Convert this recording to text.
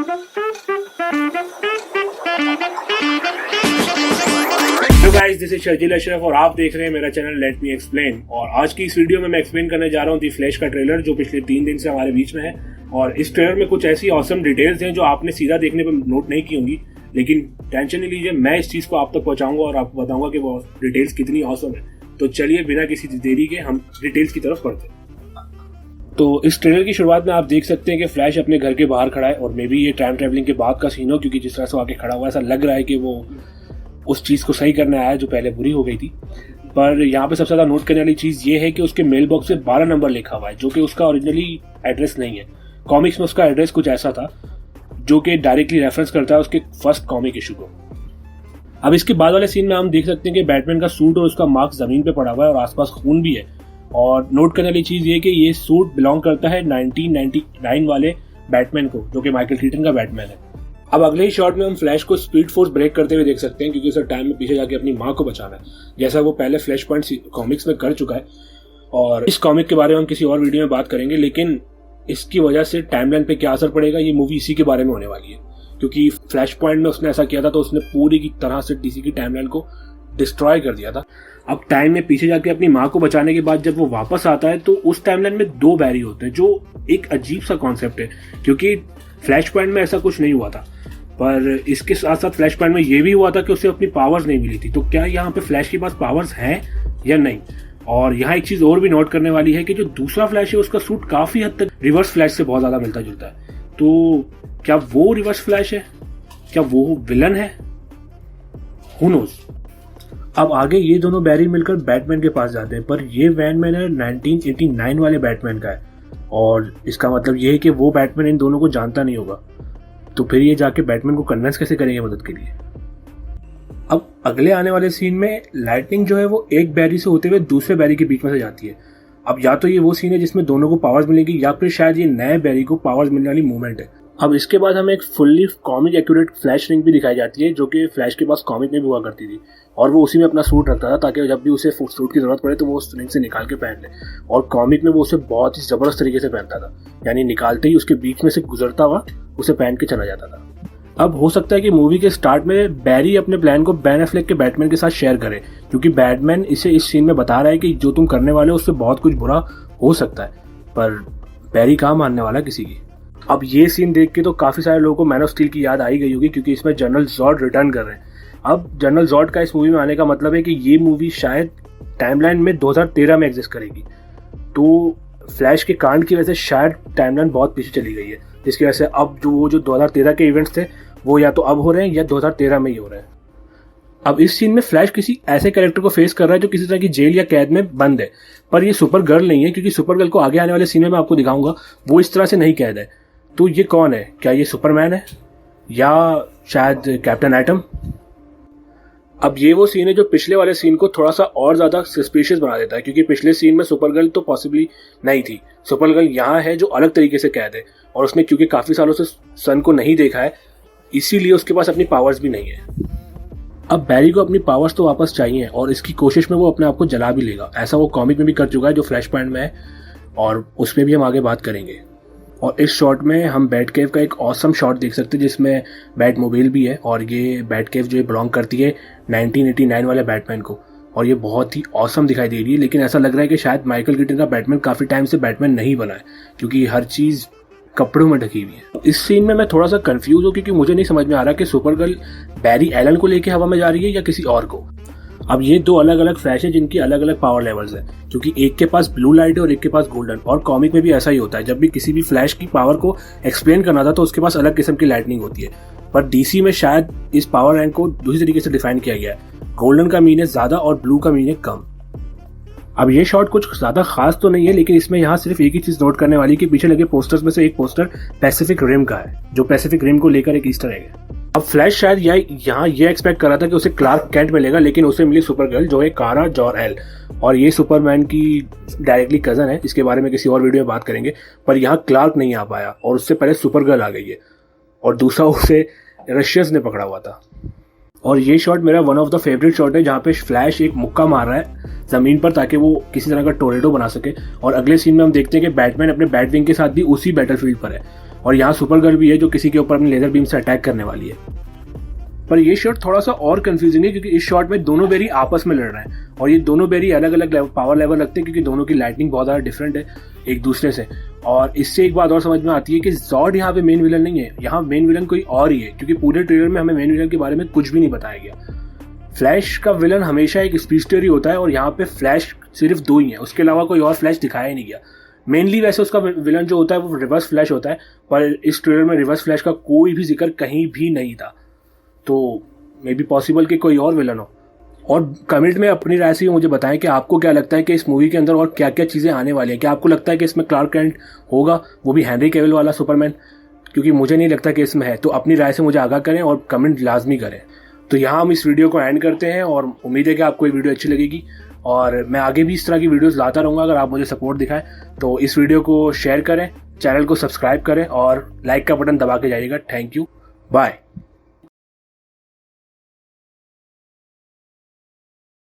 Hello guys, this is Sharjeel Ashraf और आप देख रहे हैं मेरा चैनल लेट मी एक्सप्लेन। और आज की इस वीडियो में मैं एक्सप्लेन करने जा रहा हूँ दी फ्लैश का ट्रेलर जो पिछले 3 दिन से हमारे बीच में है। और इस ट्रेलर में कुछ ऐसी ऑसम डिटेल्स हैं जो आपने सीधा देखने पर नोट नहीं की होंगी, लेकिन टेंशन नहीं लीजिए, मैं इस चीज को आप तक पहुंचाऊंगा और आपको बताऊंगा कि वो डिटेल्स कितनी ऑसम है। तो चलिए बिना किसी देरी के हम डिटेल्स की तरफ बढ़ते हैं। तो इस ट्रेलर की शुरुआत में आप देख सकते हैं कि फ्लैश अपने घर के बाहर खड़ा है और मे बी ये टाइम ट्रेवलिंग के बाद का सीन हो, क्योंकि जिस तरह से आके खड़ा हुआ ऐसा लग रहा है कि वो उस चीज़ को सही करने आया जो पहले बुरी हो गई थी। पर यहाँ पे सबसे ज़्यादा नोट करने वाली चीज़ ये है कि उसके मेल बॉक्स में 12 नंबर लिखा हुआ है, जो कि उसका ओरिजिनली एड्रेस नहीं है। कॉमिक्स में उसका एड्रेस कुछ ऐसा था जो कि डायरेक्टली रेफरेंस करता है उसके फर्स्ट कॉमिक इशू को। अब इसके बाद वाले सीन में हम देख सकते हैं कि बैटमैन का सूट और उसका मार्क्स जमीन पे पड़ा हुआ है और आसपास खून भी है। और नोट करने वाली चीज़ ये कि ये सूट बिलोंग करता है 1999 वाले बैटमैन को, जो कि माइकल कीटन का बैटमैन है। अब अगले ही शॉट में हम फ्लैश को स्पीड फोर्स ब्रेक करते हुए देख सकते हैं, क्योंकि उसे टाइम में पीछे जाके अपनी माँ को बचाना है, जैसा वो पहले फ्लैश पॉइंट कॉमिक्स में कर चुका है। और इस कॉमिक के बारे में हम किसी और वीडियो में बात करेंगे, लेकिन इसकी वजह से टाइमलाइन पे क्या असर पड़ेगा ये मूवी इसी के बारे में होने वाली है। क्योंकि फ्लैश पॉइंट में उसने ऐसा किया था तो उसने पूरी की तरह से डीसी की टाइमलाइन को डिस्ट्रॉय कर दिया था। अब टाइम में पीछे जाके अपनी माँ को बचाने के बाद जब वो वापस आता है तो उस टाइमलाइन में 2 बैरी होते हैं, जो एक अजीब सा कॉन्सेप्ट है, क्योंकि फ्लैश पॉइंट में ऐसा कुछ नहीं हुआ था। पर इसके साथ साथ फ्लैश पॉइंट में ये भी हुआ था कि उसे अपनी पावर्स नहीं मिली थी। तो क्या यहाँ पे फ्लैश के पास पावर्स हैं या नहीं? और यहाँ एक चीज और भी नोट करने वाली है कि जो दूसरा फ्लैश है उसका सूट काफी हद तक रिवर्स फ्लैश से बहुत ज्यादा मिलता जुलता है। तो क्या वो रिवर्स फ्लैश है? क्या वो विलन है? Who knows. अब आगे ये दोनों बैरी मिलकर बैटमैन के पास जाते हैं, पर ये बैटमैन 1989 वाले बैटमैन का है और इसका मतलब ये है कि वो बैटमैन इन दोनों को जानता नहीं होगा। तो फिर ये जाके बैटमैन को कन्विंस कैसे करेंगे मदद के लिए? अब अगले आने वाले सीन में लाइटनिंग जो है वो एक बैरी से होते हुए दूसरे बैरी के बीच में से जाती है। अब या तो ये वो सीन है जिसमें दोनों को पावर्स मिलेगी, या फिर शायद ये नए बैरी को पावर्स मिलने वाली मूवमेंट है। अब इसके बाद हमें एक fully comic accurate flash ring भी दिखाई जाती है, जो कि फ्लैश के पास कॉमिक में भी हुआ करती थी और वो उसी में अपना सूट रखता था ताकि जब भी उसे सूट की जरूरत पड़े तो वो उस रिंग से निकाल के पहन ले। और कॉमिक में वो उसे बहुत ही जबरदस्त तरीके से पहनता था, यानी निकालते ही उसके बीच में से गुजरता हुआ उसे पहन के चला जाता था। अब हो सकता है कि मूवी के स्टार्ट में बैरी अपने प्लान को बैन एफ्लेक के बैटमैन के साथ शेयर करे, क्योंकि बैटमैन इसे इस सीन में बता रहा है कि जो तुम करने वाले हो उससे बहुत कुछ बुरा हो सकता है। पर बैरी कहाँ मानने वाला किसी की? अब ये सीन देख के तो काफी सारे लोगों को मैन ऑफ स्टील की याद आई गई होगी, क्योंकि इसमें जनरल जॉर्ड रिटर्न कर रहे हैं। अब जनरल जॉर्ड का इस मूवी में आने का मतलब है कि ये मूवी शायद टाइमलाइन में 2013 में एग्जिस्ट करेगी। तो फ्लैश के कांड की वजह से शायद टाइमलाइन बहुत पीछे चली गई है, जिसकी वजह से अब जो 2013 के इवेंट्स थे वो या तो अब हो रहे हैं या 2013 में ही हो रहे हैं। अब इस सीन में फ्लैश किसी ऐसे कैरेक्टर को फेस कर रहा है जो किसी तरह की जेल या कैद में बंद है, पर ये सुपर गर्ल नहीं है, क्योंकि सुपर गर्ल को आगे आने वाले सीन में मैं आपको दिखाऊंगा वो इस तरह से नहीं कैद है। तो ये कौन है? क्या ये सुपरमैन है या शायद कैप्टन एटम? अब ये वो सीन है जो पिछले वाले सीन को थोड़ा सा और ज्यादा सस्पिशियस बना देता है, क्योंकि पिछले सीन में सुपरगर्ल तो पॉसिबली नहीं थी। सुपरगर्ल यहाँ है जो अलग तरीके से कैद है और उसने क्योंकि काफी सालों से सन को नहीं देखा है, इसीलिए उसके पास अपनी पावर्स भी नहीं है। अब बैरी को अपनी पावर्स तो वापस चाहिए और इसकी कोशिश में वो अपने आप को जला भी लेगा। ऐसा वो कॉमिक में भी कर चुका है जो फ्लैश पॉइंट में है, और उसमें भी हम आगे बात करेंगे। और इस शॉट में हम बैट केव का एक ऑसम शॉट देख सकते हैं जिसमें बैट मोबाइल भी है, और ये बैट केव जो बिलोंग करती है 1989 वाले बैटमैन को, और ये बहुत ही ऑसम दिखाई दे रही है। लेकिन ऐसा लग रहा है कि शायद माइकल कीटन का बैटमैन काफी टाइम से बैटमैन नहीं बना है, क्योंकि हर चीज कपड़ों में ढकी हुई है। इस सीन में मैं थोड़ा सा कंफ्यूज हूँ, क्योंकि मुझे नहीं समझ में आ रहा कि सुपरगर्ल बैरी एलन को लेके हवा में जा रही है या किसी और को। अब ये 2 अलग अलग फ्लैश है जिनकी अलग अलग पावर लेवल्स है, क्योंकि एक के पास ब्लू लाइट है और एक के पास गोल्डन। और कॉमिक में भी ऐसा ही होता है, जब भी किसी भी फ्लैश की पावर को एक्सप्लेन करना था तो उसके पास अलग किस्म की लाइटनिंग होती है। पर डीसी में शायद इस पावर रैंक को दूसरी तरीके से डिफाइन किया गया है। गोल्डन का मीन है ज्यादा और ब्लू का मीन है कम। अब ये शॉट कुछ ज्यादा खास तो नहीं है, लेकिन इसमें यहाँ सिर्फ एक ही चीज नोट करने वाली कि पीछे लगे पोस्टर्स में से एक पोस्टर पैसिफिक रिम का है, जो पैसिफिक रिम को लेकर एक ईस्टर एग है। अब फ्लैश शायद यहाँ ये एक्सपेक्ट कर रहा था कि उसे क्लार्क कैंट मिलेगा, लेकिन उसे मिली सुपरगर्ल जो है कारा जॉर-एल, और ये सुपरमैन की डायरेक्टली कजन है। इसके बारे में किसी और वीडियो में बात करेंगे। पर यहाँ क्लार्क नहीं आ पाया और उससे पहले सुपरगर्ल आ गई है, और दूसरा उसे रशियंस ने पकड़ा हुआ था। और ये शॉट मेरा one of the favourite shot है, जहाँ पे फ्लैश एक मुक्का मार रहा है जमीन पर ताकि वो किसी तरह का टोरेडो बना सके। और अगले सीन में हम देखते हैं कि बैटमैन अपने बैट विंग के साथ भी उसी बैटलफील्ड पर है। और यहाँ सुपरगर्ल भी है जो किसी के ऊपर अपनी लेजर बीम से अटैक करने वाली है। पर ये शॉट थोड़ा सा और कंफ्यूजिंग है क्योंकि इस शॉट में दोनों बेरी आपस में लड़ रहे हैं और ये दोनों बेरी अलग अलग पावर लेवल रखते हैं क्योंकि दोनों की लाइटनिंग बहुत ज़्यादा डिफरेंट है एक दूसरे से। और इससे एक बात और समझ में आती है कि जॉर्ड यहाँ पे मेन विलन नहीं है, यहाँ मेन विलन कोई और ही है क्योंकि पूरे ट्रेलर में हमें मेन विलन के बारे में कुछ भी नहीं बताया गया। फ्लैश का विलन हमेशा एक स्पीडस्टर ही होता है और यहाँ पे फ्लैश सिर्फ 2 ही है, उसके अलावा कोई और फ्लैश दिखाया ही नहीं गया। मेनली वैसे उसका विलन जो होता है वो रिवर्स फ्लैश होता है, पर इस ट्रेलर में रिवर्स फ्लैश का कोई भी जिक्र कहीं भी नहीं था। तो मे बी पॉसिबल कि कोई और विलन हो। और कमेंट में अपनी राय से मुझे बताएं कि आपको क्या लगता है कि इस मूवी के अंदर और क्या क्या चीज़ें आने वाली हैं। क्या आपको लगता है कि इसमें क्लार्क कैंट होगा, वो भी हेनरी कैविल वाला सुपरमैन? क्योंकि मुझे नहीं लगता कि इसमें है। तो अपनी राय से मुझे आगाह करें और कमेंट लाजमी करें। तो यहाँ हम इस वीडियो को एंड करते हैं और उम्मीद है कि आपको ये वीडियो अच्छी लगेगी और मैं आगे भी इस तरह की वीडियोस लाता रहूँगा अगर आप मुझे सपोर्ट दिखाएं। तो इस वीडियो को शेयर करें, चैनल को सब्सक्राइब करें और लाइक का बटन दबा के जाइएगा। Thank you, bye.